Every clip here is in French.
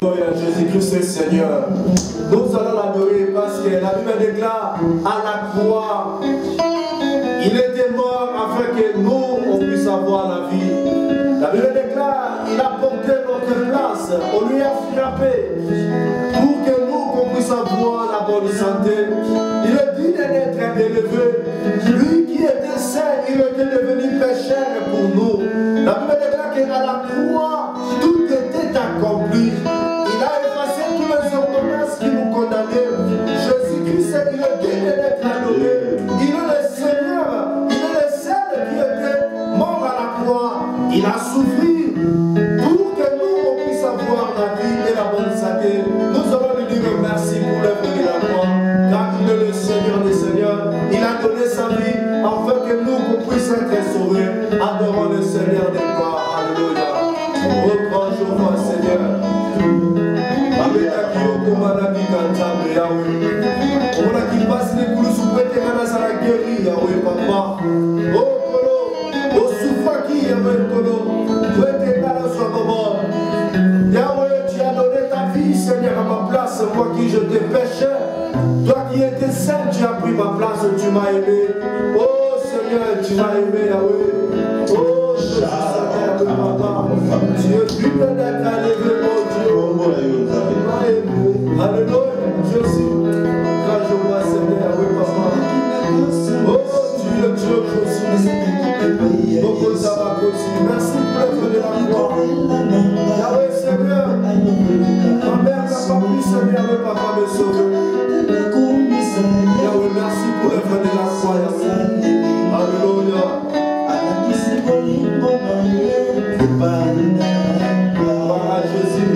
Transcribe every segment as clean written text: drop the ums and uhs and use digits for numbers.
Jésus-Christ Seigneur. Nous allons l'adorer parce que la Bible déclare à la croix, il était mort afin que nous, on puisse avoir la vie. La Bible déclare, il a porté notre place, on lui a frappé pour que nous, qu'on puisse avoir la bonne santé. Il est digne d'être élevé. Lui qui était saint, il était devenu pécheur pour nous. La Bible déclare qu'à la croix, tout était accompli. Il a effacé tous les ordonnances qui nous condamnaient. Jésus-Christ, il est digne d'être adoré. Il est le Seigneur, il est le seul qui était mort à la croix. Il a souffert pour que nous, on puisse avoir la vie et la bonne santé. Nous allons lui dire merci pour l'œuvre de la croix, car il est le Seigneur des Seigneurs. Il a donné sa vie afin que nous, qu'on puisse être sauvés. Adorons le Seigneur des gloires. Alléluia. Oh, grand jour, Seigneur. On a qui passe les coups sous prêté à la guérie, Yahweh, papa. Oh, Kolo, oh, Soufaki, Yahweh, Kolo. Prêté à la soie, maman. Yahweh, tu as donné ta vie, Seigneur, à ma place, moi qui je t'ai péché. Toi qui étais saint, tu as pris ma place, tu m'as aimé. Oh, Seigneur, tu m'as aimé, Yahweh. Oh, Seigneur, papa. Tu es digne d'être élevé, mon Dieu. Alléluia, Dieu aussi. Quand je vois Seigneur, oui, papa. Oh, Dieu, Dieu, je suis. Beaucoup ça va continuer. Merci pour l'œuvre de la croix. Yahweh, Seigneur. Ma mère n'a pas pu, Seigneur, mais papa me sauver. Yahweh, merci pour l'œuvre de la croix. Alléluia. Voilà Jésus,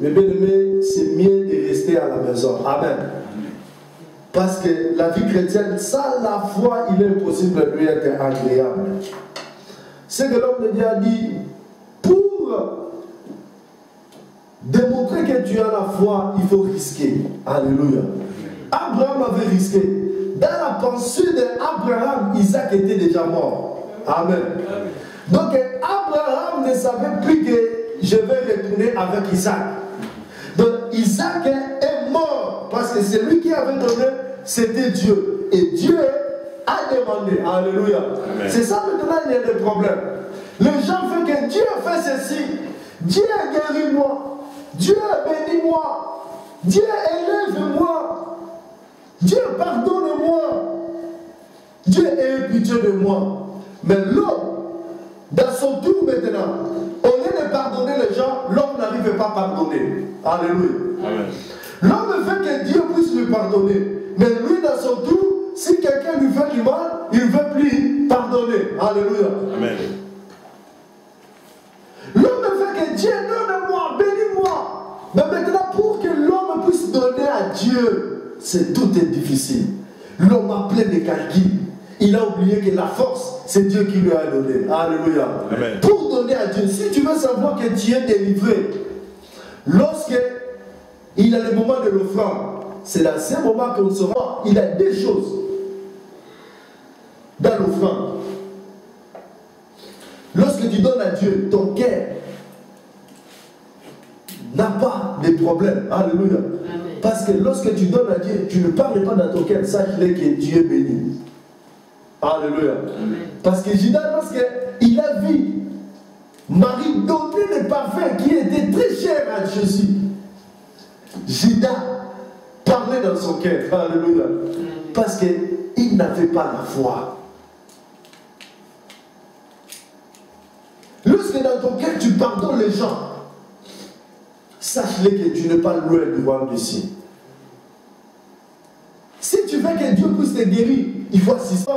Mais bien aimé, c'est mieux de rester à la maison. Amen. Parce que la vie chrétienne, sans la foi, il est impossible de lui être agréable. C'est que l'homme de Dieu a dit, pour démontrer que tu as la foi, il faut risquer. Alléluia. Abraham avait risqué. Dans la pensée d'Abraham, Isaac était déjà mort. Amen. Donc Abraham ne savait plus que je vais retourner avec Isaac. Donc Isaac est mort parce que celui qui avait donné, c'était Dieu. Et Dieu a demandé. Alléluia. C'est ça maintenant, il y a des problèmes. Les gens font que Dieu fait ceci. Dieu guérit moi. Dieu bénit moi. Dieu élève-moi. Dieu pardonne-moi. Dieu ait pitié de moi. Mais l'homme, dans son tour maintenant, au lieu de pardonner les gens, l'homme n'arrive pas à pardonner. Alléluia. L'homme veut que Dieu puisse lui pardonner. Mais lui, dans son tour, si quelqu'un lui fait du mal, il ne veut plus pardonner. Alléluia. Amen. L'homme veut que Dieu donne-moi, bénis-moi. Mais maintenant, pour que l'homme puisse donner à Dieu, tout est difficile. L'homme a plein de calculs. Il a oublié que la force, c'est Dieu qui lui a donné. Alléluia. Amen. Pour donner à Dieu, si tu veux savoir que tu es délivré, lorsque il a le moment de l'offrande, c'est dans ce moment qu'on saura, il a deux choses dans l'offrande. Lorsque tu donnes à Dieu, ton cœur n'a pas de problème. Alléluia. Amen. Parce que lorsque tu donnes à Dieu, tu ne parles pas dans ton cœur, sache-le que Dieu est béni. Alléluia. Amen. Parce que Judas, lorsqu'il a vu Marie donner le parfum qui était très cher à Jésus, Judas parlait dans son cœur. Alléluia. Parce qu'il n'avait pas la foi. Lorsque dans ton cœur tu pardonnes les gens, sache-le que tu n'es pas loin du royaume des cieux. tu veux que Dieu puisse te guérir, il faut assister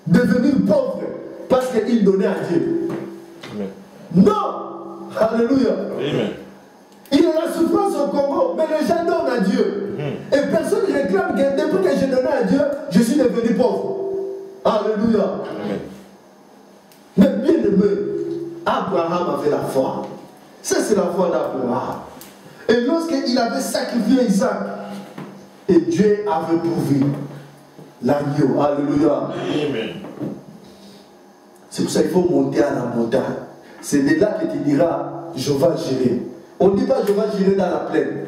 devenir pauvre parce qu'il donnait à Dieu. Amen. Non! Alléluia! Amen. Il y a la souffrance au Congo, mais les gens donnent à Dieu. Et personne ne réclame que depuis que j'ai donné à Dieu, je suis devenu pauvre. Alléluia! Amen. Mais bien aimé, Abraham avait la foi. Ça, c'est la foi d'Abraham. Et lorsqu'il avait sacrifié Isaac, et Dieu avait pourvu l'agneau. Alléluia. Amen. C'est pour ça qu'il faut monter à la montagne. C'est de là que tu diras, je vais gérer. On ne dit pas, je vais gérer dans la plaine.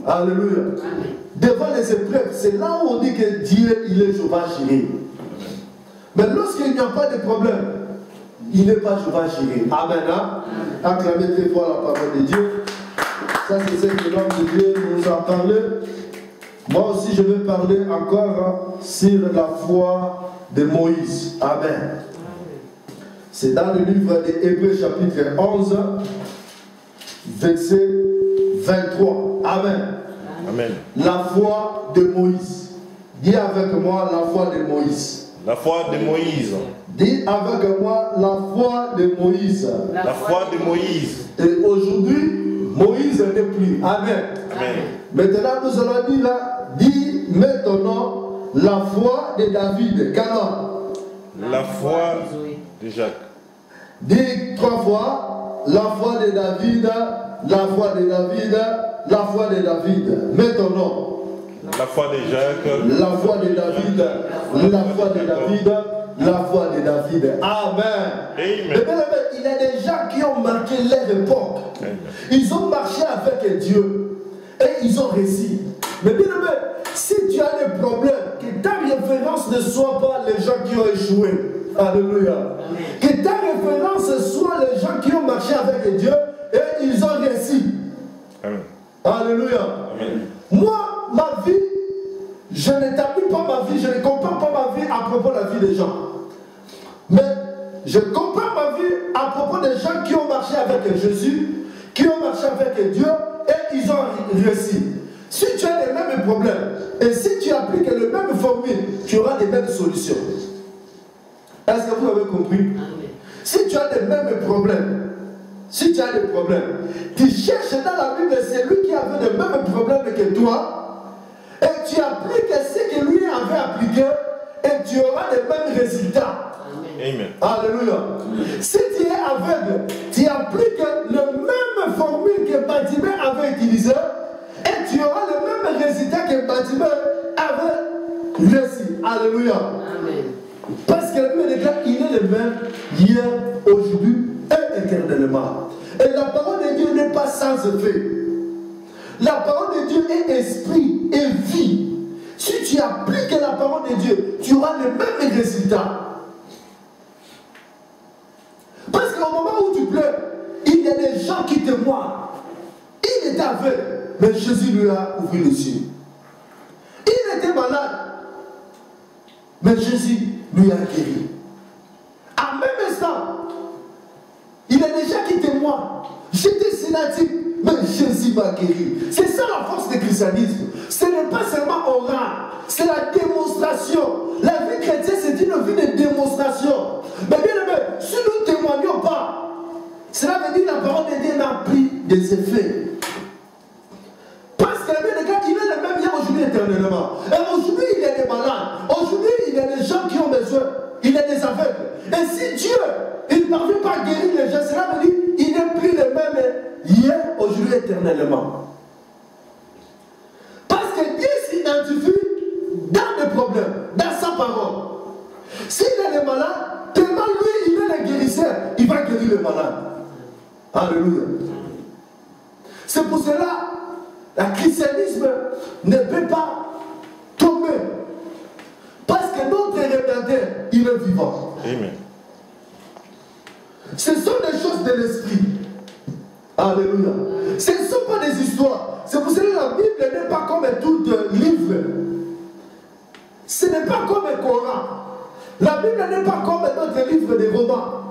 Alléluia. Devant les épreuves, c'est là où on dit que Dieu, il est, je vais gérer. Mais lorsqu'il n'y a pas de problème, il n'est pas, je vais gérer. Amen. Hein? Acclamez très fort la parole de Dieu. Ça, c'est ce que l'homme de Dieu nous a parlé. Moi aussi, je vais parler encore sur la foi de Moïse. Amen. C'est dans le livre des Hébreux, chapitre 11, verset 23. Amen. Amen. La foi de Moïse. Dis avec moi la foi de Moïse. La foi de Moïse. Dis avec moi la foi de Moïse. La foi de Moïse. Et aujourd'hui, Moïse n'est plus. Amen. Amen. Maintenant, nous allons dire là, dis maintenant la foi de David. Comment? La foi de Jacques. Dis 3 fois la foi de David, la foi de David, la foi de David. Maintenant. La foi de Jacques. La foi de David, la foi de David, la foi de David. Amen. Amen. Il y a des gens qui ont marqué leur époque. Amen. Ils ont marché avec Dieu et ils ont réussi. Mais bien aimé, si tu as des problèmes, que ta référence ne soit pas les gens qui ont échoué. Alléluia. Amen. Que ta référence soit les gens qui ont marché avec Dieu et ils ont réussi. Amen. Alléluia. Amen. Moi, ma vie, je n'établis pas ma vie, je ne compare pas ma vie à propos de la vie des gens. Mais je compare ma vie à propos des gens qui ont marché avec Jésus, qui ont marché avec Dieu et ils ont réussi. Si tu as les mêmes problèmes et si tu appliques les mêmes formules, tu auras les mêmes solutions. Est-ce que vous avez compris? Amen. Si tu as les mêmes problèmes, si tu as des problèmes, tu cherches dans la Bible celui qui avait les mêmes problèmes que toi et tu appliques ce que lui avait appliqué et tu auras les mêmes résultats. Amen. Alléluia. Si tu es aveugle, tu appliques la même formule que Bartimée avait utilisée et tu auras le même résultat que Bartimée avait réussi. Alléluia. Amen. Parce que le même il est le même hier, aujourd'hui et éternellement. Et la parole de Dieu n'est pas sans effet. La parole de Dieu est esprit et vie. Si tu appliques la parole de Dieu, tu auras le même résultat. Parce qu'au moment où tu pleures, il y a des gens qui te voient. Il était aveugle, mais Jésus lui a ouvert les yeux. Il était malade, mais Jésus lui a guéri. À même instant, il y a des gens qui témoignent. J'étais sénatique, mais Jésus m'a guéri. C'est ça la force du christianisme. Ce n'est pas seulement oral, c'est la démonstration. La vie chrétienne, c'est une vie de démonstration. Mais bien aimé, si nous ne témoignons pas, cela veut dire que la parole de Dieu n'a pris des effets. Parce que le gars, il est le même hier, aujourd'hui, éternellement. Et aujourd'hui, il y a des malades. Aujourd'hui, il y a des gens qui ont besoin. Il y a des aveugles. Et si Dieu, il ne parvient pas à guérir les gens, cela veut dire qu'il n'est plus le même hier, aujourd'hui, éternellement. Parce que Dieu s'identifie dans les problèmes, dans sa parole. S'il est le malade, tellement lui, il est le guérisseur, il va guérir le malade. Alléluia. C'est pour cela, le christianisme ne peut pas tomber. Parce que notre Rédempteur, il est vivant. Amen. Ce sont des choses de l'esprit. Alléluia. Ce ne sont pas des histoires. C'est pour cela que la Bible n'est pas comme tout livre. Ce n'est pas comme un Coran. La Bible n'est pas comme notre livre de romans.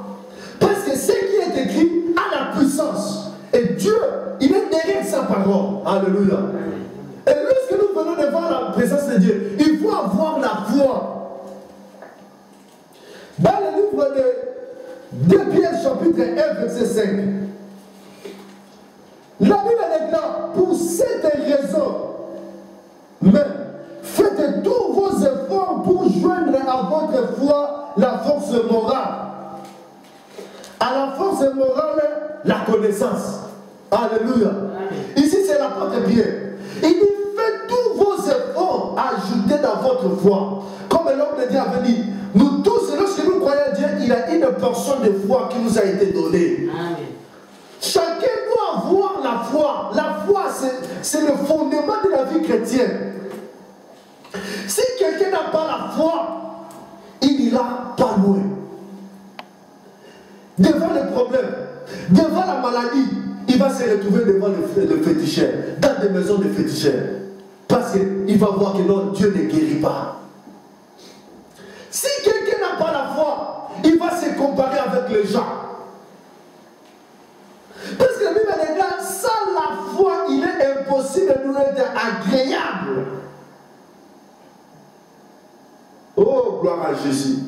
Parce que ce qui est écrit a la puissance. Et Dieu, il est derrière sa parole. Alléluia. Et lorsque nous venons devant la de Dieu, il faut avoir la foi. Dans le livre de 2 Pierre chapitre 1 verset 5, la Bible déclare, pour cette raison, même, faites tous vos efforts pour joindre à votre foi la force morale. À la force morale, la connaissance. Alléluia. Ici, c'est l'apôtre Pierre. Il dit, faites tous vos efforts à ajouter dans votre foi. Comme l'homme de Dieu avait dit, nous tous, lorsque nous croyons à Dieu, il a une portion de foi qui nous a été donnée. Amen. Chacun doit avoir la foi. La foi, c'est le fondement de la vie chrétienne. Si quelqu'un n'a pas la foi, il n'ira pas loin. Devant les problèmes, devant la maladie, il va se retrouver devant le féticheur, dans des maisons de féticheurs. Parce qu'il va voir que non, Dieu ne guérit pas. Si quelqu'un n'a pas la foi, il va se comparer avec les gens. Parce que la Bible déclare, sans la foi, il est impossible de nous être agréable. Oh, gloire à Jésus.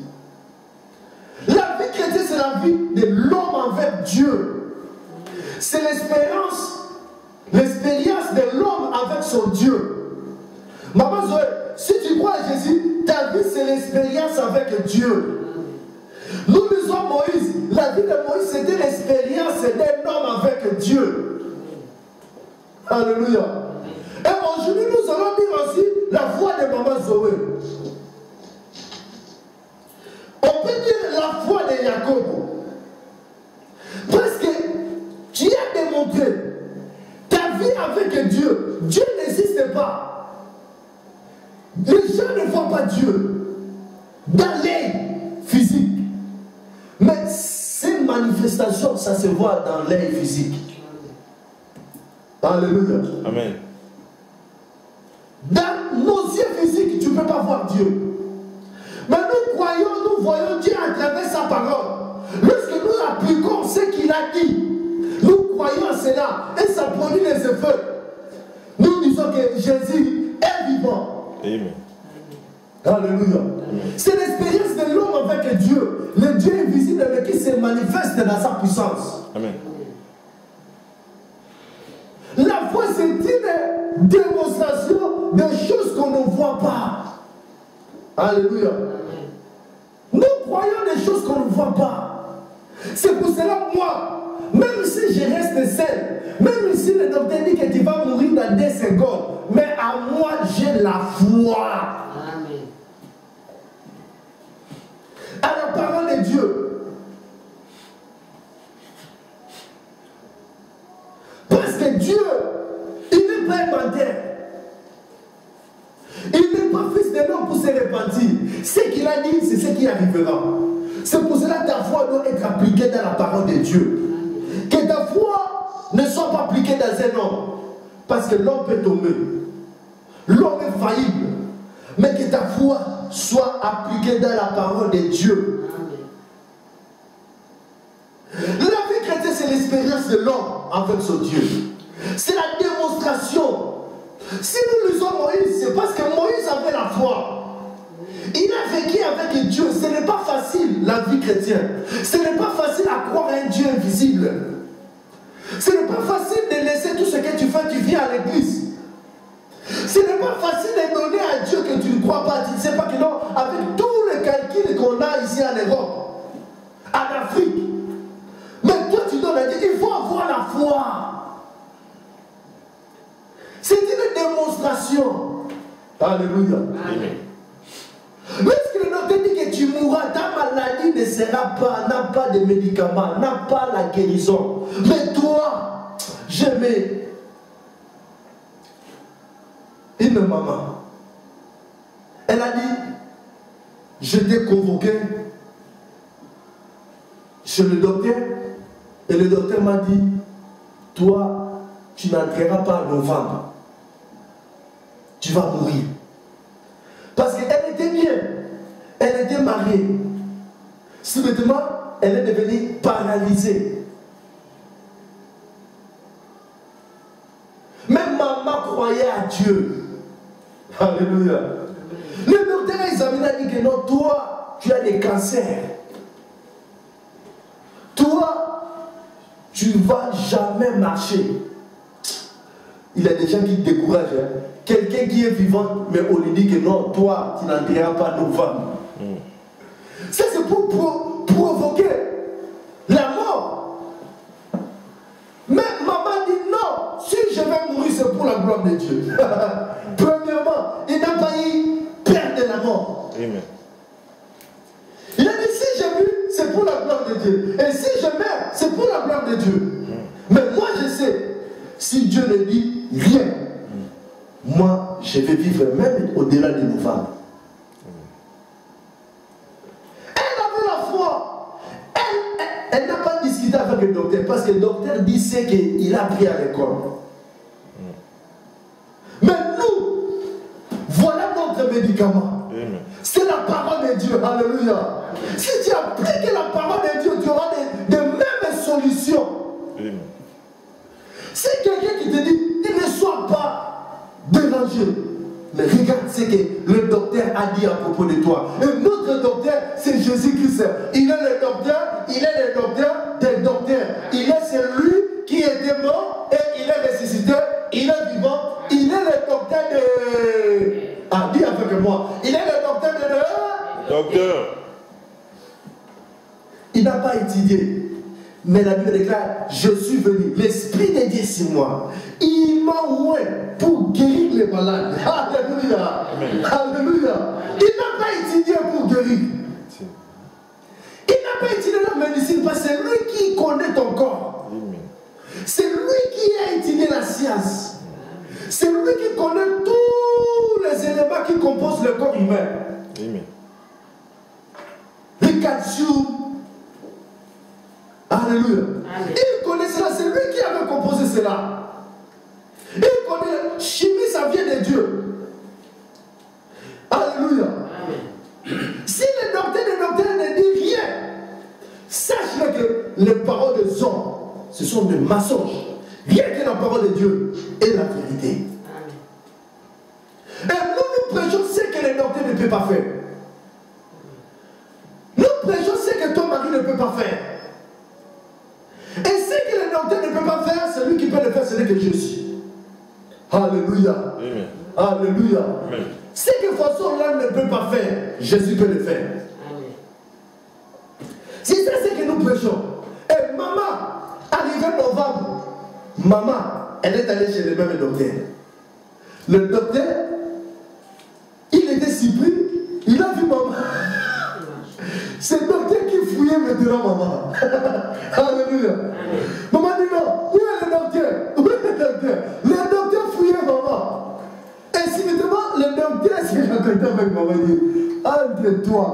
La vie chrétienne, c'est la vie de l'homme avec Dieu. C'est l'expérience de l'homme avec son Dieu. Maman Zoé, si tu crois à Jésus, ta vie, c'est l'expérience avec Dieu. Nous lisons Moïse. La vie de Moïse, c'était l'expérience d'un homme avec Dieu. Alléluia. Et aujourd'hui, nous allons dire aussi la foi de Maman Zoé. On peut dire la foi de Jacob. Parce que tu as démontré ta vie avec Dieu. Dieu n'existe pas. Les gens ne voient pas Dieu dans l'œil physique. Mais ces manifestations, ça se voit dans l'œil physique. Alléluia. Amen. Dans nos yeux physiques, tu ne peux pas voir Dieu. Mais nous croyons, nous voyons Dieu à travers sa parole. Lorsque nous appliquons ce qu'il a dit, nous croyons à cela et ça produit les effets. Nous disons que Jésus est vivant. Amen. Alléluia. C'est l'expérience de l'homme avec Dieu. Le Dieu invisible mais qui se manifeste dans sa puissance. Amen. La foi, c'est une démonstration de choses qu'on ne voit pas. Alléluia. Nous croyons des choses qu'on ne voit pas. C'est pour cela, moi, même si je reste seul, même si le docteur dit que tu vas mourir dans 2 secondes, mais à moi, j'ai la foi. Amen. À la parole de Dieu. Parce que Dieu, il n'est pas un menteur. Il n'est pas fils de l'homme pour se repentir. Ce qu'il a dit, c'est ce qui arrivera. C'est pour cela que ta foi doit être appliquée dans la parole de Dieu. Que ta foi ne soit pas appliquée dans un homme. Parce que l'homme peut tomber. L'homme est faillible. Mais que ta foi soit appliquée dans la parole de Dieu. La vie chrétienne, c'est l'expérience de l'homme avec son Dieu. C'est la démonstration. Si nous lisons Moïse, c'est parce que Moïse avait la foi. Il a vécu avec Dieu. Ce n'est pas facile, la vie chrétienne. Ce n'est pas facile à croire à un Dieu invisible. Ce n'est pas facile de laisser tout ce que tu fais, tu viens à l'église. Ce n'est pas facile de donner à Dieu que tu ne crois pas. Tu ne sais pas que non, avec tous les calculs qu'on a ici en Europe, en Afrique. Mais toi, tu donnes à Dieu. Il faut avoir la foi. C'est une démonstration. Alléluia. Amen. Lorsque le docteur dit que tu mourras, ta maladie ne sera pas, n'a pas de médicaments, n'a pas la guérison. Mais toi, j'aimais une maman. Elle a dit, je t'ai convoqué chez le docteur et le docteur m'a dit, toi, tu n'entreras pas en novembre. Tu vas mourir. Parce qu'elle était bien. Elle était mariée. Subitement, elle est devenue paralysée. Mais maman croyait à Dieu. Alléluia. Le docteur a examiné et a dit que non, toi, tu as des cancers. Toi, tu ne vas jamais marcher. Il y a des gens qui te découragent. Hein. Quelqu'un qui est vivant, mais on lui dit que non, toi, tu n'entreras pas nos femmes. Ça, c'est pour provoquer la mort. Mais maman dit non, si je vais mourir, c'est pour la gloire de Dieu. Premièrement, il n'a pas eu peur de la mort. Amen. Il a dit si je vis, c'est pour la gloire de Dieu. Et si je meurs, c'est pour la gloire de Dieu. Mais moi, je sais, si Dieu ne dit rien, moi, je vais vivre même au-delà de nos femmes. Elle avait la foi. Elle n'a pas discuté avec le docteur parce que le docteur dit ce qu'il a appris à l'école. Mais nous, voilà notre médicament. C'est la parole de Dieu. Alléluia. Si tu appliques la parole de Dieu, tu auras de mêmes solutions. C'est quelqu'un qui te dit, il ne soit pas dérangé. Mais regarde ce que le docteur a dit à propos de toi. Et notre docteur, c'est Jésus-Christ. Il est le docteur, il est le docteur des docteurs. Il est celui qui était mort et il est ressuscité. Il est vivant. Il est le docteur de... Ah, dis avec moi. Il est le docteur de... Docteur. Il n'a pas étudié. Mais la Bible déclare, je suis venu, l'Esprit de Dieu sur moi. Il m'a ouvert pour guérir les malades. Alléluia. Amen. Alléluia. Il n'a pas étudié pour guérir. Il n'a pas étudié la médecine parce que c'est lui qui connaît ton corps. C'est lui qui a étudié la science. C'est lui qui connaît tous les éléments qui composent le corps humain. Amen. Le calcium. Alléluia. Amen. Il connaît cela, c'est lui qui avait composé cela. Il connaît la chimie, ça vient de Dieu. Alléluia. Amen. Si le docteur ne dit rien, sache que les paroles des hommes, ce sont des mensonges. Rien que la parole de Dieu est la vérité. Amen. Et nous prêchons ce que le docteur ne peut pas faire. Nous prêchons ce que ton mari ne peut pas faire. Et ce que le docteur ne peut pas faire, c'est lui qui peut le faire, c'est que Jésus. Alléluia. Amen. Alléluia. Amen. Ce que façon l'homme ne peut pas faire, Jésus peut le faire. Amen. C'est ça ce que nous prêchons. Et maman, arrivé novembre, maman, elle est allée chez le même docteur. Le docteur, il était surpris, il a vu maman. C'est le docteur qui fouillait maintenant maman. Alléluia. Maman dit non. Où est le docteur? Où est le docteur? Le docteur fouillait maman. Et subitement, le docteur s'est rencontré avec maman et dit, entre toi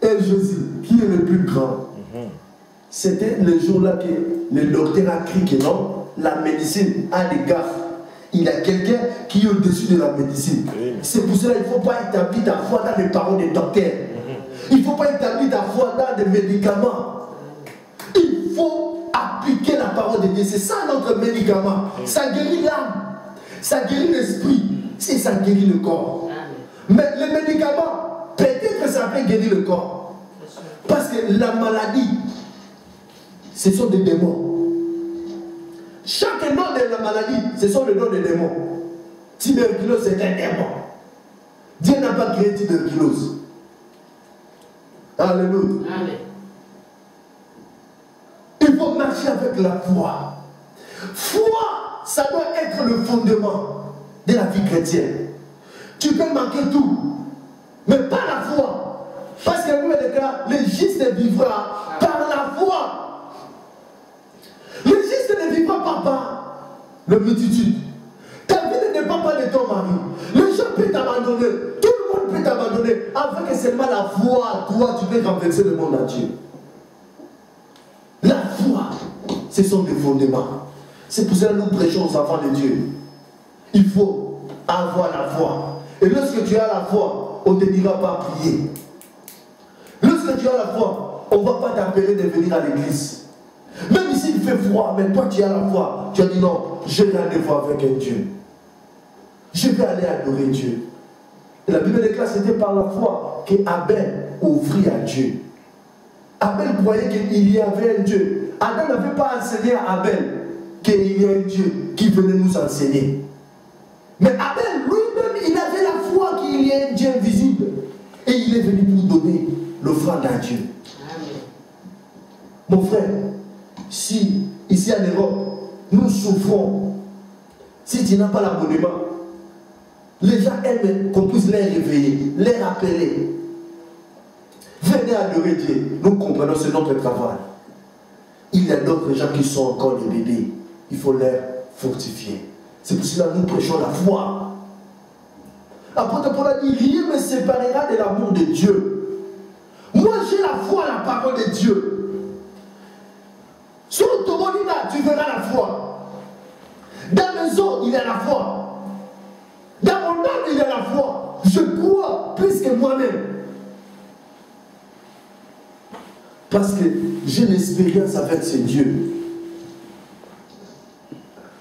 et Jésus, qui est le plus grand? C'était le jour-là que le docteur a crié que non, la médecine a des gaffes. Il y a quelqu'un qui est au-dessus de la médecine. C'est pour cela qu'il ne faut pas établir ta foi dans les paroles des docteurs. Il ne faut pas établir ta foi dans des médicaments. Il faut appliquer la parole de Dieu. C'est ça notre médicament. Ça guérit l'âme. Ça guérit l'esprit. Et ça guérit le corps. Mais les médicaments, peut-être que ça peut guérir le corps. Parce que la maladie, ce sont des démons. Chaque nom de la maladie, ce sont les noms des démons. Tuberculose, c'est un démon. Dieu n'a pas créé tuberculose. Alléluia. Amen. Il faut marcher avec la foi. Foi, ça doit être le fondement de la vie chrétienne. Tu peux manquer tout, mais pas la foi. Parce que nous, le juste vivra par la foi. Le juste ne vivra pas par la multitude. Ta vie ne dépend pas de ton mari. Les gens peuvent t'abandonner. Tout le monde peut t'abandonner. Avec seulement la foi, toi, tu peux renverser le monde entier. La foi, ce sont des fondements. C'est pour ça que nous prêchons aux enfants de Dieu. Il faut avoir la foi. Et lorsque tu as la foi, on ne te dira pas prier. Lorsque tu as la foi, on ne va pas t'appeler de venir à l'église. Même ici il fait froid, mais toi tu as la foi. Tu as dit non, je n'ai rien de foi avec un Dieu. Je vais aller adorer Dieu. Et la Bible déclare que c'était par la foi que Abel offrit à Dieu. Abel croyait qu'il y avait un Dieu. Adam n'avait pas enseigné à Abel qu'il y a un Dieu qui venait nous enseigner. Mais Abel lui-même, il avait la foi qu'il y a un Dieu invisible. Et il est venu pour donner l'offrande à Dieu. Amen. Mon frère, si ici en Europe, nous souffrons, si tu n'as pas l'abonnement, les gens aiment qu'on puisse les réveiller, les rappeler. Venez adorer Dieu. Nous comprenons, c'est notre travail. Il y a d'autres gens qui sont encore des bébés. Il faut les fortifier. C'est pour cela que nous prêchons la foi. Apôtre Paul a dit, rien ne me séparera de l'amour de Dieu. Moi j'ai la foi à la parole de Dieu. Sur ton monina, tu verras la foi. Dans la maison, il y a la foi. Dans mon âme, il y a la foi. Je crois plus que moi-même. Parce que j'ai l'expérience avec ce Dieu.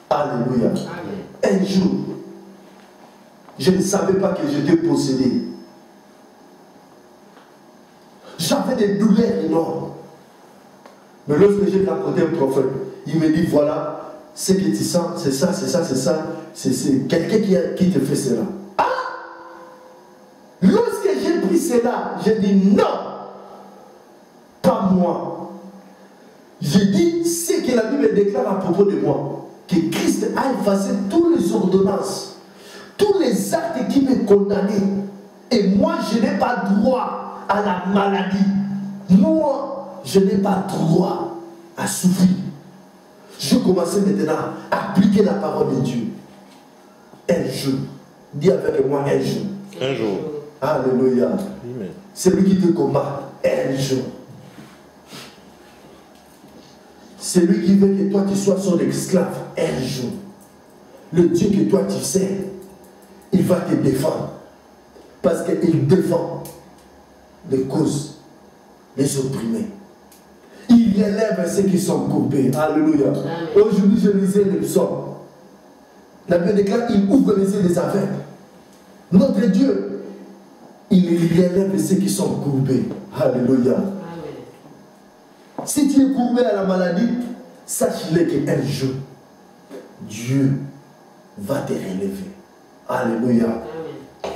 Alléluia. Amen. Un jour, je ne savais pas que j'étais possédé. J'avais des douleurs énormes. Mais lorsque j'ai rencontré un prophète, il me dit, voilà, ce que tu sens, c'est ça, c'est ça, c'est ça. C'est quelqu'un qui te fait cela. Ah! Lorsque j'ai pris cela, j'ai dit non, pas moi. J'ai dit ce que la Bible déclare à propos de moi, que Christ a effacé toutes les ordonnances, tous les actes qui me condamnaient. Et moi, je n'ai pas droit à la maladie. Moi, je n'ai pas droit à souffrir. Je commençais maintenant à appliquer la parole de Dieu. Un jour. Dis avec moi un jour. Un jour. Alléluia. C'est lui qui te combat. Un jour. C'est lui qui veut que toi tu sois son esclave. Un jour. Le Dieu que toi tu sais, il va te défendre. Parce qu'il défend les causes, les opprimés. Il élève ceux qui sont courbés. Alléluia. Aujourd'hui, je lisais les psaumes. La Bible déclare qu'il ouvre les yeux des aveugles. Notre Dieu, il élève ceux qui sont courbés. Alléluia. Amen. Si tu es courbé à la maladie, sache-le qu'un jour, Dieu va te relever. Alléluia. Amen.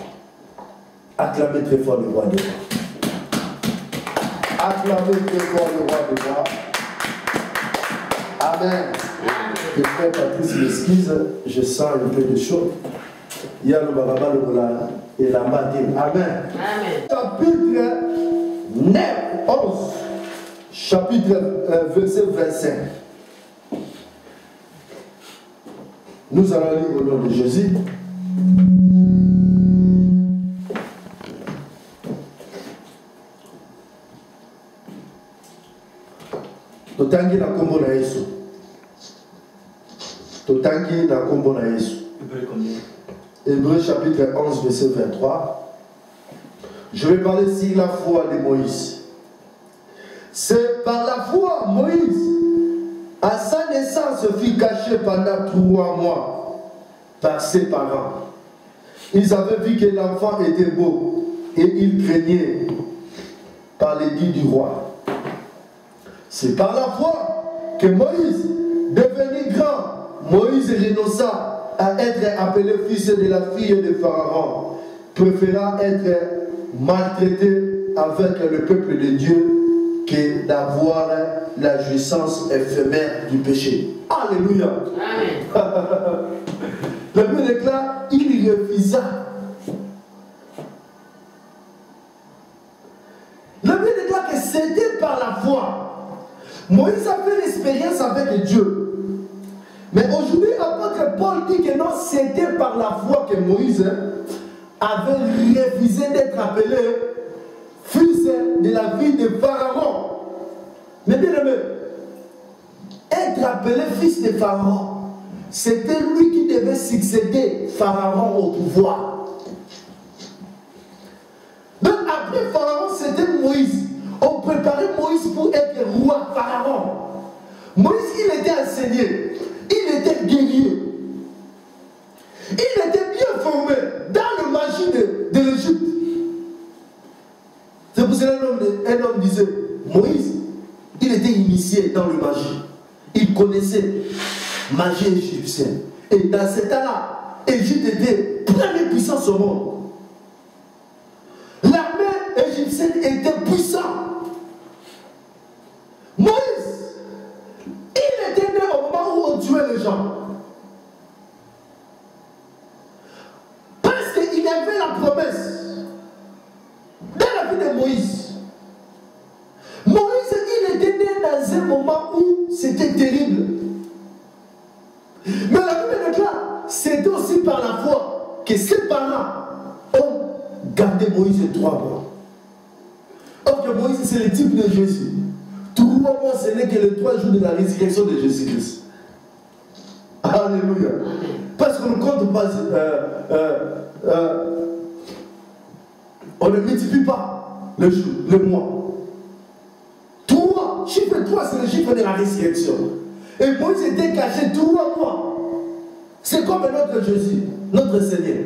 Acclamez très fort le roi des rois. Acclamez très fort le roi des rois. Amen. Le frère Patrice m'excuse, je sens un peu de chaud. Il y a le baraba, le bola et la matin. Amen. Amen. Chapitre 9, 11. Chapitre verset 25. Nous allons lire au nom de Jésus. Totangi na kombo na Yesu. Totangi na kombo na Yesu. Hébreux chapitre 11 verset 23. Je vais parler sur la foi de Moïse. C'est par la foi Moïse, à sa naissance, fut caché pendant 3 mois par ses parents. Ils avaient vu que l'enfant était beau et ils craignaient par l'édit du roi. C'est par la foi que Moïse, devenu grand, Moïse renonça à être appelé fils de la fille de Pharaon, préférant être maltraité avec le peuple de Dieu que d'avoir la jouissance éphémère du péché. Alléluia. Amen. La Bible déclare, il refusa. La Bible déclare que c'était par la foi. Moïse a fait l'expérience avec Dieu. Mais aujourd'hui, l'apôtre Paul dit que non, c'était par la foi que Moïse avait refusé d'être appelé fils de la vie de Pharaon. Mais bien aimé, être appelé fils de Pharaon, c'était lui qui devait succéder Pharaon au pouvoir. Donc après Pharaon, c'était Moïse. On préparait Moïse pour être roi Pharaon. Moïse, il était enseigné, il était guerrier, il était bien formé. formé dans le magie de l'Égypte. C'est pour cela qu'un homme disait, Moïse, il était initié dans le magie. Il connaissait magie égyptienne. Et dans ce temps-là, Égypte était première puissance au monde. L'armée égyptienne était puissante. Moïse, il était né au moment où on tuait les gens. Parce qu'il avait la promesse dans la vie de Moïse. Moïse, il était né dans un moment où c'était terrible. Mais la Bible déclare, c'était aussi par la foi que ses parents ont gardé Moïse 3 mois. Or que Moïse, c'est le type de Jésus. 3 mois, ce n'est que les 3 jours de la résurrection de Jésus-Christ. Alléluia. Parce qu'on ne compte pas, on ne multiplie pas les jours, les mois. 3, chiffre 3, c'est le chiffre de la résurrection. Et Moïse était caché 3 mois. C'est comme notre Jésus, notre Seigneur.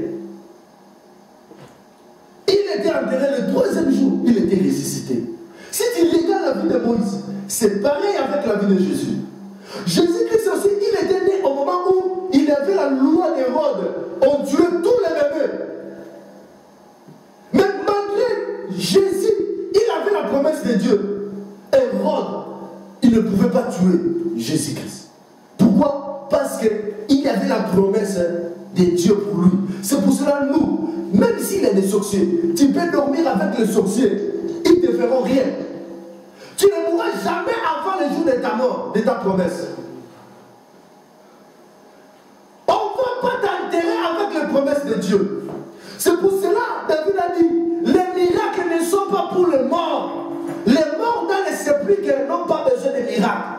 Il était enterré le 3e jour, il était ressuscité. Si tu regardes la vie de Moïse, c'est pareil avec la vie de Jésus. Jésus-Christ aussi, il était né au moment où il avait la loi d'Hérode. On tuait tous les bébés. Mais malgré Jésus, il avait la promesse de Dieu. Hérode, il ne pouvait pas tuer Jésus-Christ. Pourquoi? Parce qu'il avait la promesse de Dieu pour lui. C'est pour cela, nous, même s'il est des sorciers, tu peux dormir avec les sorciers, ils ne te feront rien. Tu ne mourras jamais avant le jour de ta mort, de ta promesse. On ne va pas t'enterrer avec les promesses de Dieu. C'est pour cela, David a dit, les miracles ne sont pas pour les morts. Les morts dans les sépulcres n'ont pas besoin de miracles.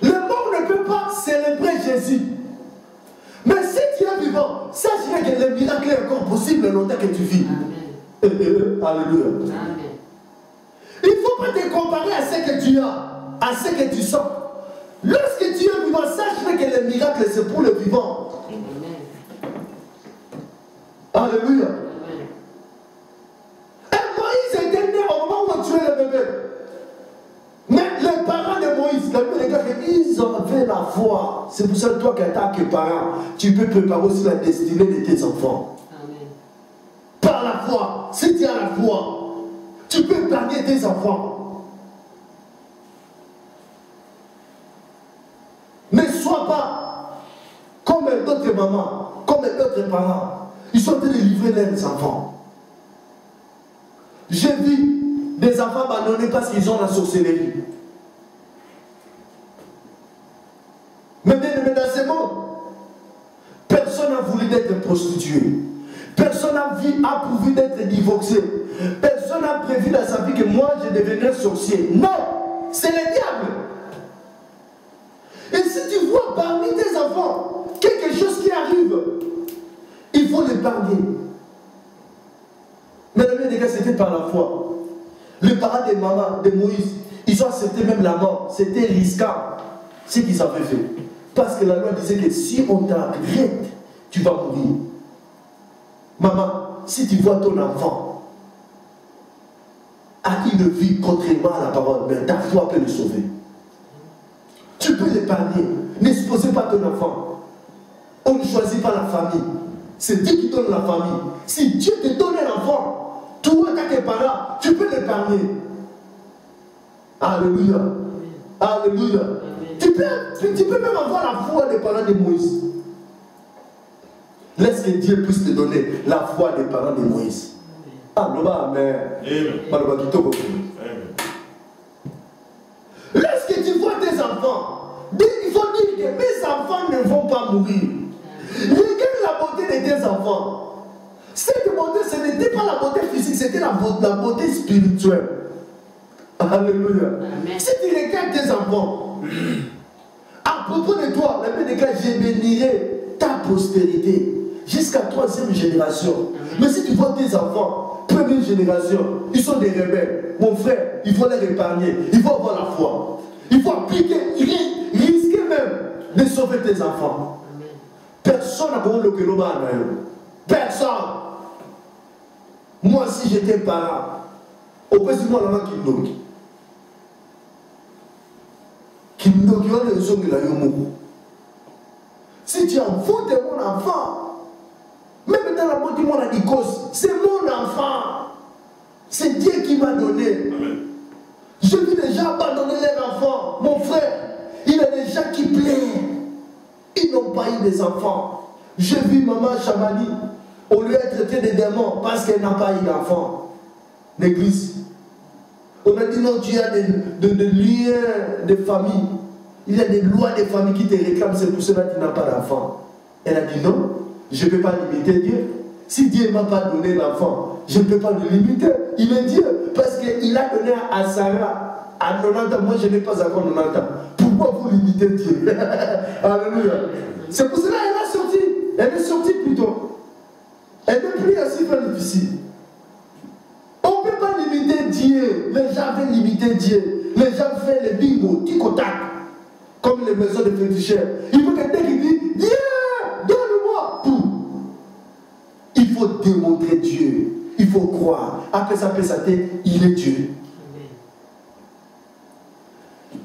Le mort ne peut pas célébrer Jésus. Mais si tu es vivant, sache que le miracle est encore possible longtemps que tu vis. Amen. Alléluia. Amen. Il ne faut pas te comparer à ce que tu as, à ce que tu sens. Lorsque tu es vivant, sache que le miracle c'est pour le vivant. Amen. Alléluia. Amen. Et Moïse était né au moment où on tuait le bébé. Mais les parents de Moïse, les gars, ils avaient la foi. C'est pour ça que toi qui es tant que parent, tu peux préparer aussi la destinée de tes enfants. Amen. Par la foi, si tu as la foi, tu peux épargner tes enfants. Ne sois pas comme d'autres mamans, comme d'autres parents. Ils sont en train de livrer leurs enfants. J'ai vu des enfants abandonnés parce qu'ils ont la sorcellerie. Mais dans ce monde, personne n'a voulu d'être prostitué. Personne n'a voulu d'être divorcé. Personne n'a prévu dans sa vie que moi je deviendrai sorcier. Non, c'est le diable. Et si tu vois parmi tes enfants quelque chose qui arrive, il faut l'épargner. Mais le gars, c'était par la foi. Les parents de maman, de Moïse, ils ont accepté même la mort. C'était risquant ce qu'ils avaient fait. Parce que la loi disait que si on t'arrête, tu vas mourir. Maman, si tu vois ton enfant a une vie contrairement à la parole, mais ta foi peut le sauver. Tu peux l'épargner. N'exposez pas ton enfant. On ne choisit pas la famille. C'est Dieu qui donne la famille. Si Dieu te donne un enfant, toi, quand tes parents, tu peux l'épargner. Alléluia. Alléluia. Tu peux même avoir la foi des parents de Moïse. Laisse que Dieu puisse te donner la foi des parents de Moïse. Amen. Lorsque tu vois tes enfants, il faut dire que mes enfants ne vont pas mourir. Regarde la beauté de tes enfants. Cette beauté, ce n'était pas la beauté physique, c'était la beauté spirituelle. Alléluia. Amen. Si tu regardes tes enfants, à propos de toi, la Bible déclare, je bénirai ta postérité jusqu'à 3e génération. Amen. Mais si tu vois tes enfants, 1re génération, ils sont des rebelles. Mon frère, il faut les épargner. Il faut avoir la foi. Il faut appliquer, risquer même de sauver tes enfants. Amen. Personne n'a besoin de le Personne. Moi, si j'étais parent, au plus moi, la main qui me donne. Qui me donne, les hommes de la Yomo. Si tu en fous de mon enfant, même dans la mort du monde à Nikos, c'est mon enfant. C'est Dieu qui m'a donné. Amen. Je vis les gens abandonner leurs enfants. Mon frère, il y a des gens qui pleurent. Ils n'ont pas eu des enfants. J'ai vu maman Chamali, on lui a traité des démons parce qu'elle n'a pas eu d'enfants. L'église. On a dit non, tu as des liens de famille. Il y a des lois de famille qui te réclament, c'est pour cela que tu n'as pas d'enfant. Elle a dit non, je ne peux pas limiter Dieu. Si Dieu ne m'a pas donné l'enfant, je ne peux pas le limiter. Il est Dieu, parce qu'il a donné à Sarah à 90 ans. Moi, je n'ai pas encore 90 ans. Pourquoi vous limitez Dieu? Alléluia. C'est pour cela qu'elle est sortie. Elle est sortie plutôt. Elle n'est plus assez difficile. On ne peut pas limiter Dieu. Les gens veulent limiter Dieu. Les gens font les bingo, tic-au-tac, comme les maisons de féticheurs. Il faut quelqu'un qui dit Dieu, donne-moi tout. Il faut démontrer Dieu. Il faut croire. Après ça peut sa tête, il est Dieu.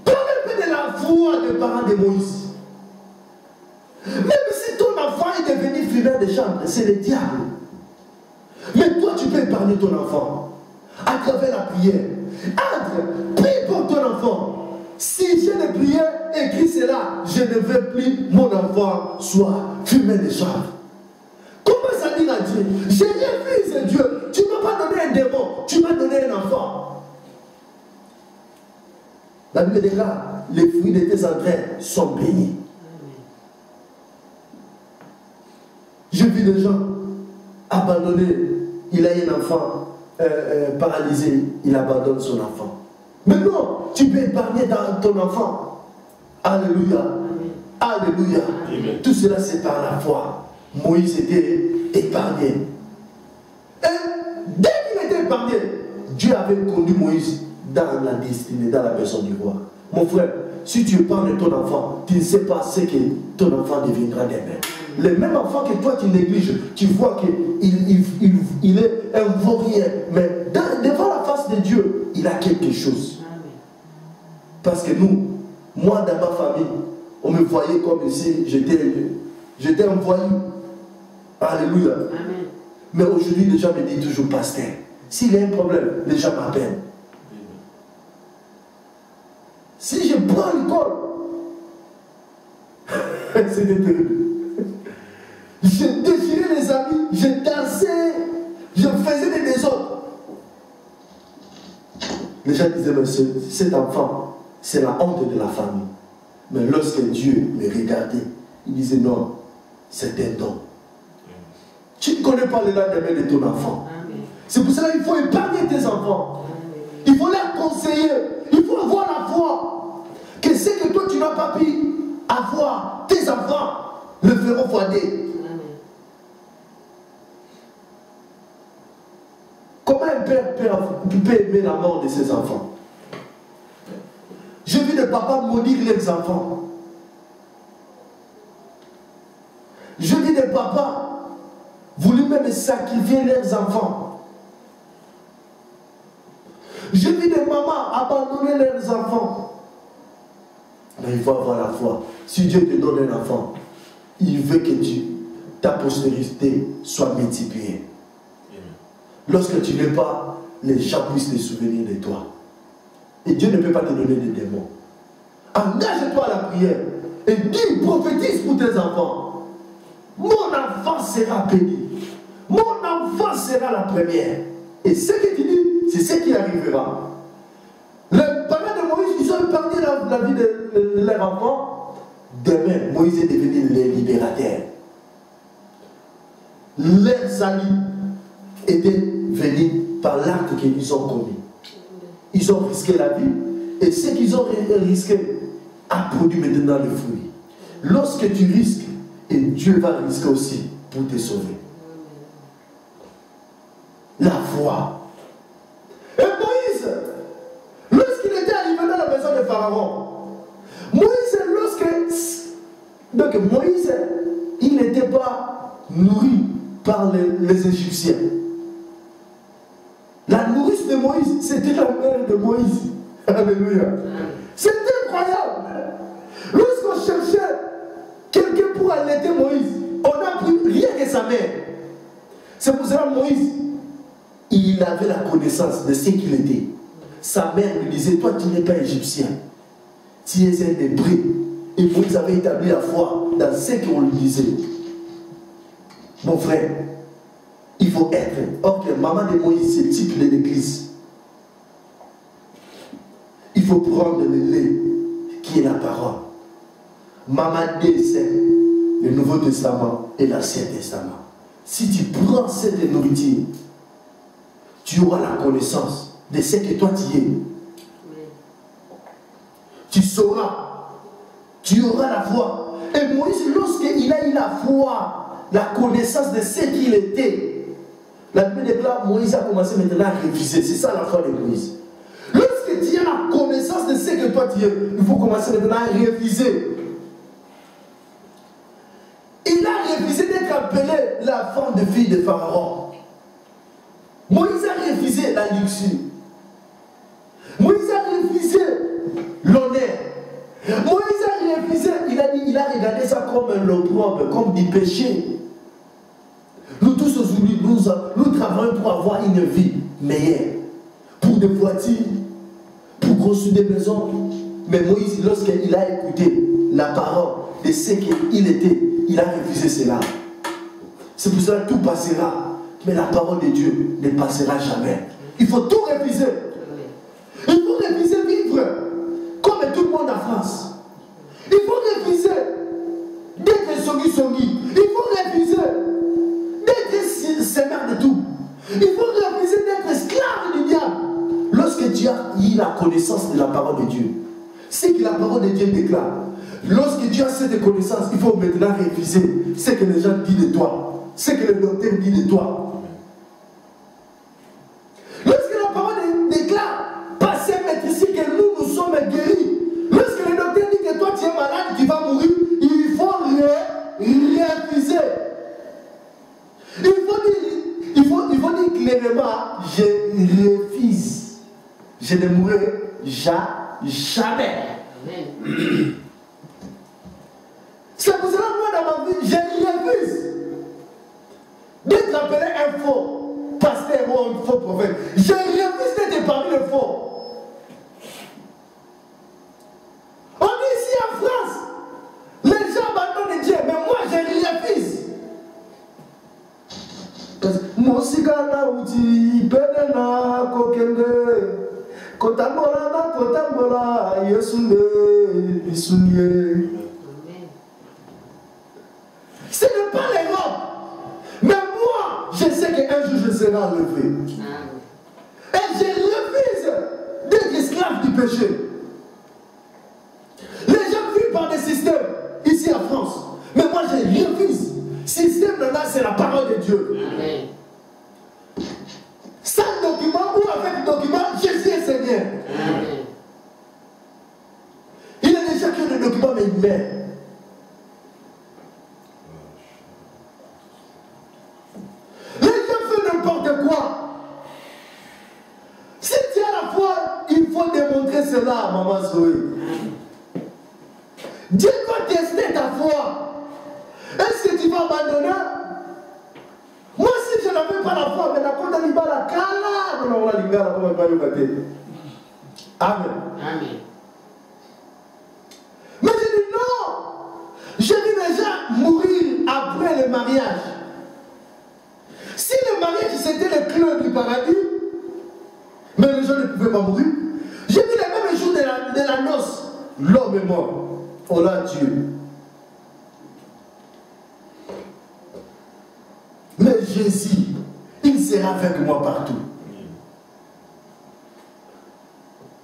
Parle un peu de la foi des parents de Moïse. Même si ton enfant est devenu fumeur de chambre, c'est le diable. Mais toi, tu peux épargner ton enfant à travers la prière. Entre, prie pour ton enfant. Si j'ai des prières, écris cela. Je ne veux plus mon enfant soit fumeur de chambre. Comment ça dit à Dieu? J'ai rien vu, c'est Dieu. Tu ne m'as pas donné un démon, tu m'as donné un enfant. La Bible dit là, les fruits de tes entrailles sont bénis. J'ai vu des gens abandonnés. Il a un enfant paralysé, il abandonne son enfant. Mais non, tu peux épargner dans ton enfant. Alléluia. Alléluia. Amen. Tout cela c'est par la foi. Moïse était épargné. Et dès qu'il était épargné, Dieu avait conduit Moïse dans la destinée, dans la personne du roi. Mon frère, si tu épargnes ton enfant, tu ne sais pas ce que ton enfant deviendra demain. Le même enfant que toi tu négliges, tu vois qu'il est un vaurien, mais devant la face de Dieu, il a quelque chose. Parce que nous, moi dans ma famille, on me voyait comme si j'étais un voyou. Alléluia. Amen. Mais aujourd'hui, les gens me disent toujours pasteur. S'il y a un problème, les gens m'appellent. Si je prends l'école, c'était terrible. Je déchirais les amis, je dansais, je faisais des désordres. Les gens disaient, mais cet enfant, c'est la honte de la famille. Mais lorsque Dieu me regardait, il disait, non, c'est un don. Tu ne connais pas le lendemain de ton enfant. C'est pour cela qu'il faut épargner tes enfants. Il faut les conseiller. Il faut avoir la foi. Que ce que toi tu n'as pas pu avoir, tes enfants le feront foider. Comment un père peut aimer la mort de ses enfants? J'ai vu des papas maudire les enfants. J'ai vu des papas voulu même sacrifier leurs enfants. J'ai vu des mamans abandonner leurs enfants. Mais il faut avoir la foi. Si Dieu te donne un enfant, il veut que ta postérité soit multipliée. Lorsque tu n'es pas, les gens puissent te souvenir de toi. Et Dieu ne peut pas te donner des démons. Engage-toi à la prière et dis, prophétise pour tes enfants. Mon enfant sera béni. Mon enfant sera la première. Et ce que tu dis, c'est ce qui arrivera. Les parents de Moïse, ils ont épargné la vie de leurs enfants. Demain, Moïse est devenu les libérateurs. Leurs amis étaient venus par l'acte qu'ils ont commis. Ils ont risqué la vie. Et ce qu'ils ont risqué a produit maintenant le fruit. Lorsque tu risques, et Dieu va risquer aussi pour te sauver. La foi. Et Moïse, lorsqu'il était arrivé dans la maison de Pharaon, Moïse, il n'était pas nourri par les Égyptiens. La nourrice de Moïse, c'était la mère de Moïse. Alléluia. C'était incroyable. Lorsqu'on cherchait quelqu'un pour allaiter Moïse, on n'a pris rien que sa mère. C'est pour cela que Moïse, il avait la connaissance de ce qu'il était. Sa mère lui disait, toi tu n'es pas égyptien, tu es un hébreu. Et Moïse avait établi la foi dans ce qu'on lui disait. Mon frère, il faut être. Or que maman de Moïse, c'est le type de l'église. Il faut prendre le lait qui est la parole. Maman D, c'est le Nouveau Testament et l'Ancien Testament. Si tu prends cette nourriture, tu auras la connaissance de ce que toi tu es. Tu sauras, tu auras la foi. Et Moïse, lorsqu'il a eu la foi, la connaissance de ce qu'il était, la Bible déclare, Moïse a commencé maintenant à réviser. C'est ça la foi de Moïse. Lorsque tu as la connaissance de ce que toi tu es, il faut commencer maintenant à réviser. Il a refusé d'être appelé la femme de fille de Pharaon. Moïse a refusé la luxure. Moïse a refusé l'honneur. Moïse a refusé, il a regardé ça comme l'opprobre, comme du péché. Nous tous aujourd'hui, nous travaillons pour avoir une vie meilleure. Pour des voitures, pour construire des maisons. Mais Moïse, lorsqu'il a écouté la parole de ce qu'il était, il a refusé cela. C'est pour cela que tout passera. Mais la parole de Dieu ne passera jamais. Il faut tout refuser. Il faut refuser vivre comme tout le monde en France. Il faut refuser d'être songi. Il faut refuser d'être sémère de tout. Il faut refuser d'être esclave du diable. Lorsque tu as eu la connaissance de la parole de Dieu, c'est que la parole de Dieu déclare. Lorsque tu as cette connaissance, il faut maintenant refuser ce que les gens disent de toi, ce que le docteur dit de toi. Lorsque la parole déclare, passez maître ici que nous sommes guéris. Lorsque le docteur dit que toi tu es malade, tu vas mourir, il faut refuser. Il faut dire clairement, je refuse. Je ne mourrai jamais. Amen. C'est pour cela que moi dans ma vie, je refuse d'être appelé un faux pasteur ou un faux prophète. Je refuse d'être parmi les faux. On est ici en France. Les gens abandonnent Dieu, mais moi je refuse. Mosikana uti benena kokende kotambola yesunde bisunye. Ce n'est pas l'Europe. Mais moi, je sais qu'un jour je serai enlevé. Et je refuse d'être esclave du péché. Les gens vivent par des systèmes ici en France. Mais moi, je refuse. Système là, c'est la parole de Dieu. Amen. Sans document ou avec document, Jésus est Seigneur. Amen. Il a déjà que le document, mais il meurt. Si tu as la foi, il faut démontrer cela, maman Zoé. Dieu va tester ta foi. Est-ce que tu vas abandonner? Moi, si je n'avais pas la foi, mais la foi de l'Ibala, Amen. Amen. Mais je dis non. Je vais déjà mourir après le mariage. Si le mariage c'était le clou du paradis, mais les gens ne pouvaient pas mourir. J'ai vu le même jour de la noce, l'homme est mort. On l'a Dieu. Mais Jésus, il sera avec moi partout.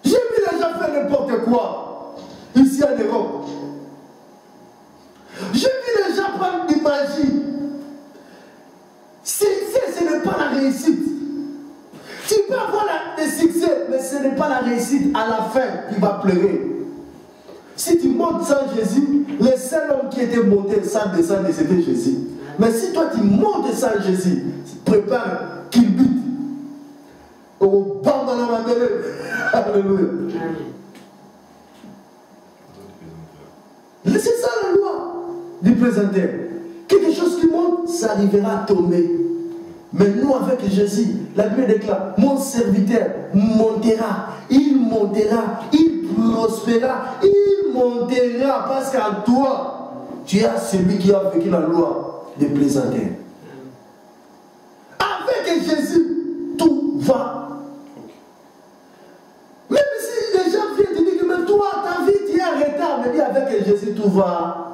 J'ai vu les gens faire n'importe quoi ici en Europe. J'ai vu les gens prendre des magies. Ce n'est pas la réussite. Tu peux avoir des succès, mais ce n'est pas la réussite à la fin qui va pleurer. Si tu montes sans Jésus, le seul homme qui était monté sans descendre, c'était Jésus. Mais si toi tu montes ça à Jésus, prépare qu'il bute. Au bam dans la mandele. Alléluia. C'est ça la loi du présentaire. Quelque chose qui monte, ça arrivera à tomber. Mais nous, avec Jésus, la Bible déclare, mon serviteur montera, il prospérera, il montera, parce qu'en toi, tu as celui qui a vécu la loi des plaisantaires. Avec Jésus, tout va. Même si les gens viennent te dire que mais toi, ta vie, tu es en retard, mais dis avec Jésus, tout va.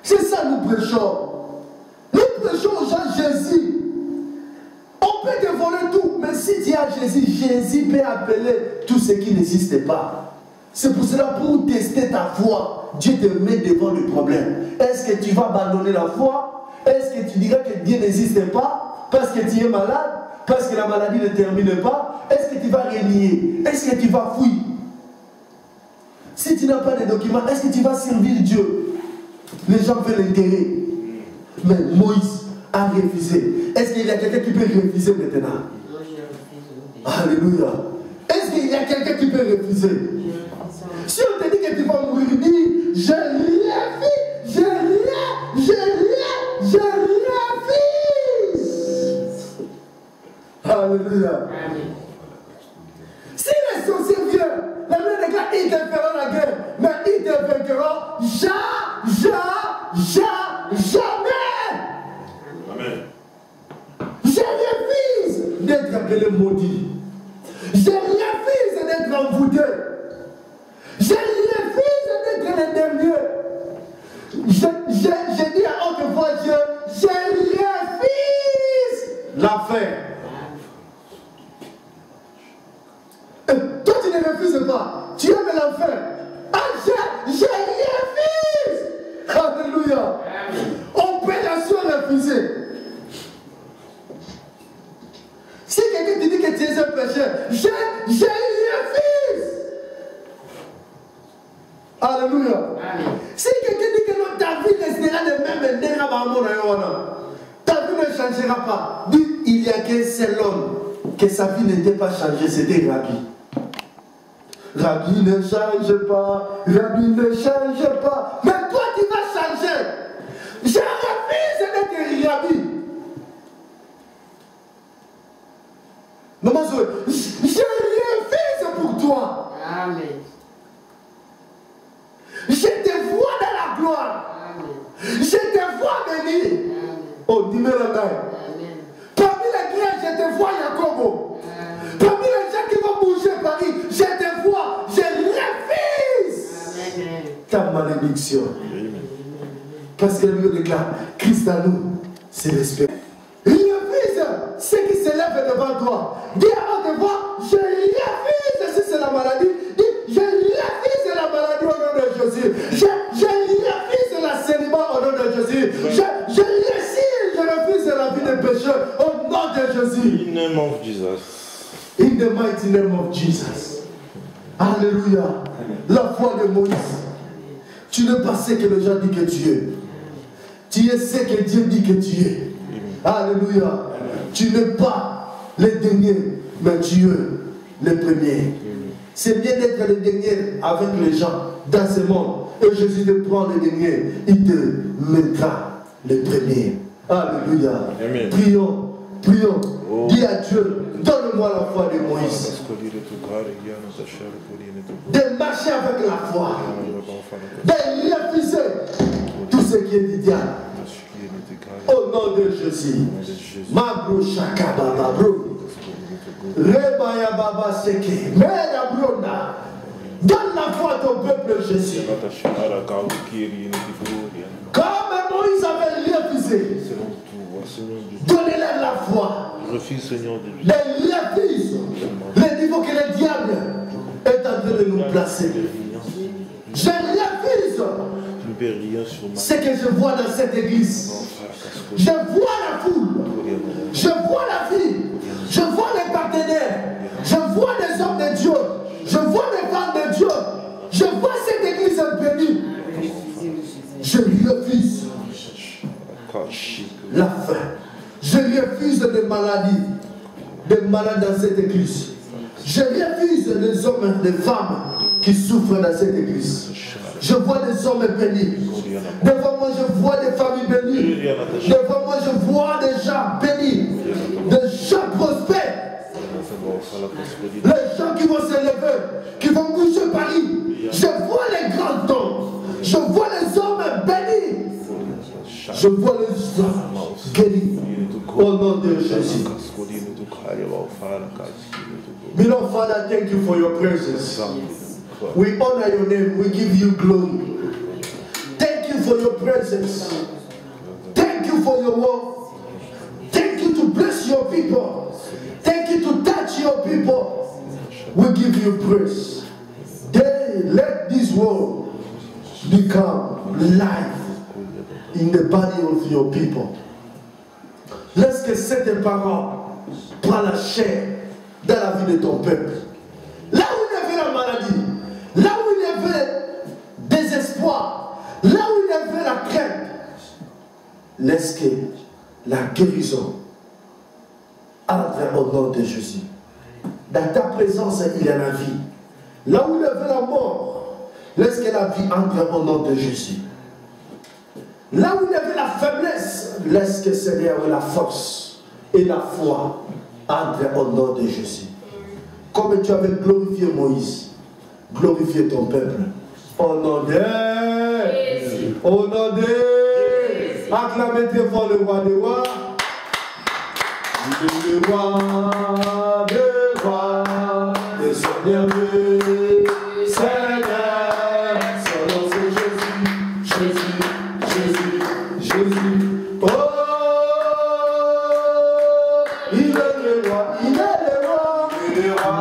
C'est ça nous prêchons. Nous prêchons aux gens Jésus. On peut te voler tout, mais si tu as Jésus, Jésus peut appeler tout ce qui n'existe pas. C'est pour cela, pour tester ta foi, Dieu te met devant le problème. Est-ce que tu vas abandonner la foi? Est-ce que tu diras que Dieu n'existe pas parce que tu es malade, parce que la maladie ne termine pas? Est-ce que tu vas renier? Est-ce que tu vas fuir? Si tu n'as pas de documents, est-ce que tu vas servir Dieu? Les gens veulent l'intérêt. Mais Moïse a refusé. Est-ce qu'il y a quelqu'un qui peut refuser maintenant? Alléluia. Est-ce qu'il y a quelqu'un qui peut refuser? Si on te dit que tu vas mourir, dis, je refuse, je refuse. Alléluia. Si les sorciers viennent, la Bible déclare, ils te feront la guerre, mais ils te vaincront jamais. Amen. Je refuse d'être appelé maudit. Je refuse d'être envoûté. Je refuse d'être le dernier. Je dis à haute voix, je refuse l'affaire. Toi, tu ne refuses pas. Tu aimes l'enfer. Ah, je refuse. Alléluia. On peut la refuser. Si quelqu'un te dit que tu es un pécheur, je refuse. Alléluia. Si quelqu'un dit que non, ta vie restera le même, ta vie ne changera pas. Dis, il y a qu'un seul homme que sa vie n'était pas changée, c'était Rabbi. Rabbi ne change pas, Rabbi ne change pas. Mais toi, tu vas changer. Je refuse d'être Rabbi. Maman Zoé, je refuse pour toi. Amen. Je te vois dans la gloire. Amen. Je te vois béni. Amen. Oh, dis-moi la taille. Amen. Parmi les grands, je te vois Jacobo. Amen. Parmi les gens qui vont bouger Paris, je te vois. Je refuse Amen. ta malédiction. Parce que lui déclare, Christ à nous, c'est l'esprit. Il refuse ce qui s'élève devant toi. Dis à haute voix, je refuse si c'est la maladie. Dis, je refuse la maladie au nom de Jésus. Je refuse la célibat au nom de Jésus. Je refuse la vie des pécheurs au nom de Jésus. In the name of Jesus. In the mighty name of Jesus. Alléluia. La foi de Moïse. Tu n'es pas ce que les gens disent que tu es. Tu es ce que Dieu dit que tu es. Alléluia. Tu n'es pas le dernier, mais tu es le premier. C'est bien d'être le dernier avec les gens dans ce monde. Et Jésus te prend le dernier. Il te mettra le premier. Alléluia. Amen. Prions. Prions. Oh. Dis à Dieu, donne-moi la foi de Moïse. De marcher avec la foi. De refuser tout ce qui est du diable. Au nom de Jésus. Mabro Shakababa Bro. Rebaya Baba Seke. Mera Brona. Donne la foi à ton peuple Jésus. Comme Moïse avait refusé. Donnez-leur la foi. Refuse, Seigneur de Dieu. Les refuse. Le niveau que le diable est en train de nous placer. Je refuse ce que je vois dans cette église. Je vois la foule. Je vois la vie. Je vois les partenaires. Je vois des hommes de Dieu. Je vois des femmes de Dieu. Je vois cette église bénie. Je refuse la refuse des maladies dans cette église. Je refuse des hommes et des femmes qui souffrent dans cette église. Je vois des hommes bénis. Devant moi, je vois des familles bénies. Devant moi, je vois des gens bénis. Des gens prospères. Les gens qui vont s'élever, qui vont bouger Paris. Je vois les grands hommes. Je vois les hommes bénis. Je vois les hommes guéris. Au nom de Jésus. Beloved Father, thank you for your presence. We honor your name. We give you glory. Thank you for your presence. Thank you for your word. Thank you to bless your people. Thank you to touch your people. We give you praise. Let this world become life in the body of your people. Laisse que cette parole prenne la chair dans la vie de ton peuple. Là où il y avait la maladie, là où il y avait désespoir, là où il y avait la crainte, laisse que la guérison entre au nom de Jésus. Dans ta présence, il y a la vie. Là où il y avait la mort, laisse que la vie entre au nom de Jésus. Là où il y avait la faiblesse, laisse que Seigneur ait la force et la foi entre au nom de Jésus. Comme tu avais glorifié Moïse, glorifiez ton peuple. Au nom de Jésus. Au nom de Jésus. Acclamez très fort le roi des rois. Le roi des rois, le Seigneur de Seigneur. Son nom c'est Jésus, Jésus, Jésus, Jésus. Oh, il est le roi, il est le roi, le roi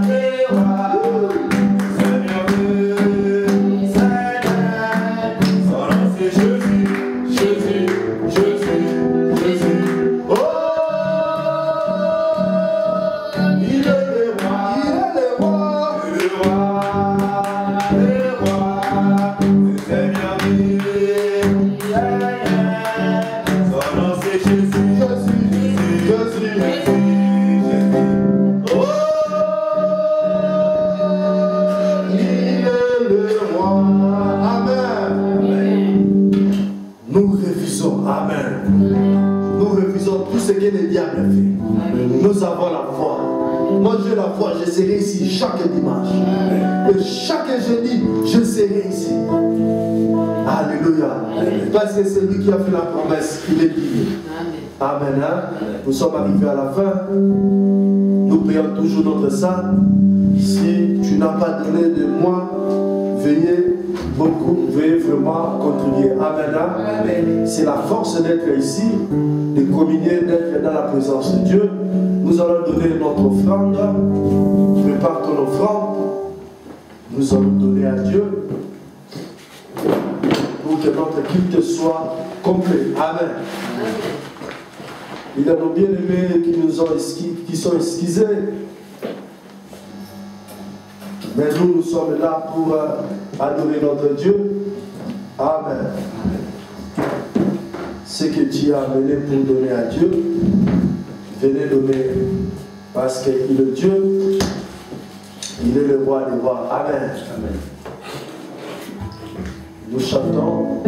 des rois, Seigneur de Seigneur. Son nom c'est Jésus, Jésus, Jésus, Jésus. Oh, il est le roi, le roi des rois, Seigneur de son nom c'est Jésus, Jésus, Jésus, Jésus. Oh, il est le roi. Amen. Nous refusons, amen. Nous refusons tout ce que le diable fait. Nous avons la foi. Moi j'ai la foi, je serai ici chaque dimanche. Et chaque jeudi, je serai ici. Alléluia. Parce que c'est lui qui a fait la promesse, il est digne. Amen. Hein? Nous sommes arrivés à la fin. Nous payons toujours notre sang. Si tu n'as pas donné de moi, veuillez vraiment contribuer. Amen. Hein? C'est la force d'être ici, de communier, d'être dans la présence de Dieu. Nous allons donner notre offrande. Prépare ton offrande. Nous allons donner à Dieu pour que notre culte soit complet. Amen. Il y a nos bien-aimés qui sont esquissés. Mais nous sommes là pour adorer notre Dieu. Amen. Ce que tu as amené pour donner à Dieu, venez donner. Parce qu'il est Dieu, il est le roi des rois. Amen. Amen. Nous chantons.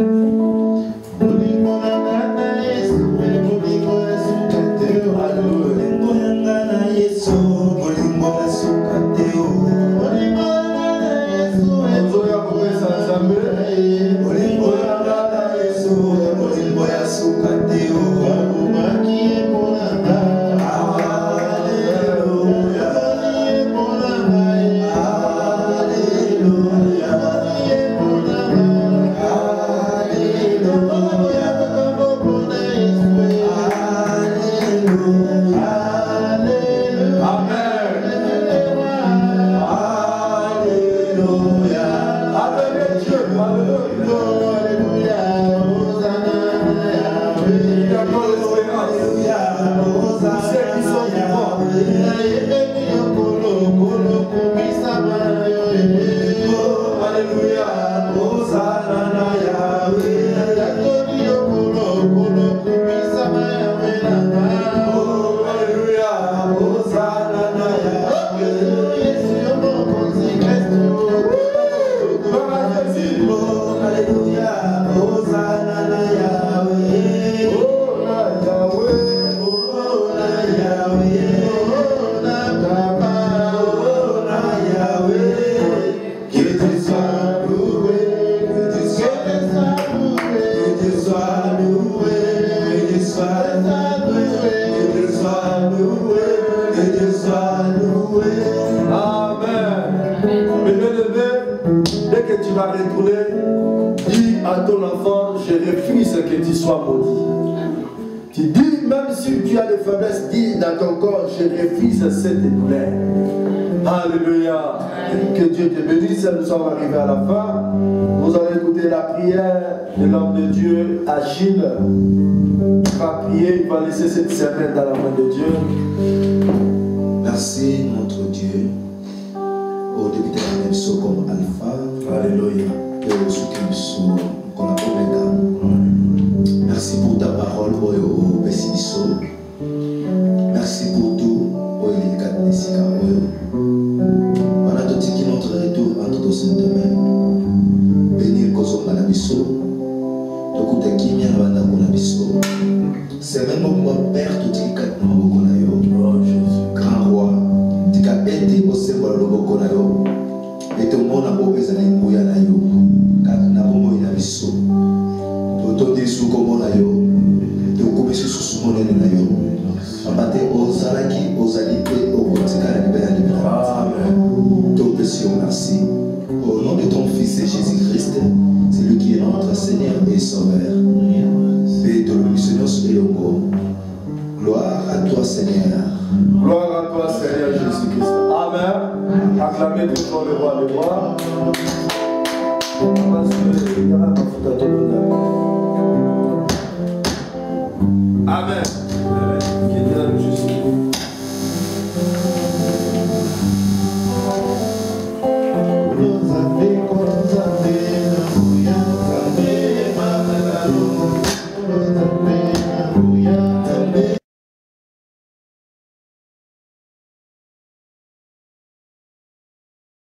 Alléluia. tu vas retourner, dis à ton enfant, je refuse que tu sois maudit. Tu dis, même si tu as des faiblesses, dis dans ton corps, je refuse cette douleur. Alléluia. Que Dieu te bénisse. Nous sommes arrivés à la fin. Vous allez écouter la prière de l'homme de Dieu, Achille. Il va prier, il va laisser cette semaine dans la main de Dieu. Merci notre Dieu. Au début de la comme Alpha. Alléluia. Et au soutien comme Omega. Merci pour ta parole, au Bessidiso. Merci pour tout, au Elikat Nessika. Pendant tout ce qui est notre retour entre nos Saint-Domaine, bénir Kozo Manabiso, tout ce qui est bien dans Manabiso. C'est même mon Père, tout ce qui est grand roi, tu as été au Seigneur de Bokonayo, et ton monde a beau besoin de Mouyanayo, car n'a pas Mouyanabiso. Tout est comme on a eu, de couper sur ce monde de Nayo. Abate aux Alaki, aux Alités, aux Botika, la liberté de la Tout est merci. Au nom de ton Fils Jésus-Christ, c'est lui qui est notre Seigneur et Sauveur. Paix de Seigneur et Longo. Gloire à toi, Seigneur. Gloire à toi, Seigneur Jésus-Christ. Amen. Acclamez toujours le roi des rois. Parce qu'il y a un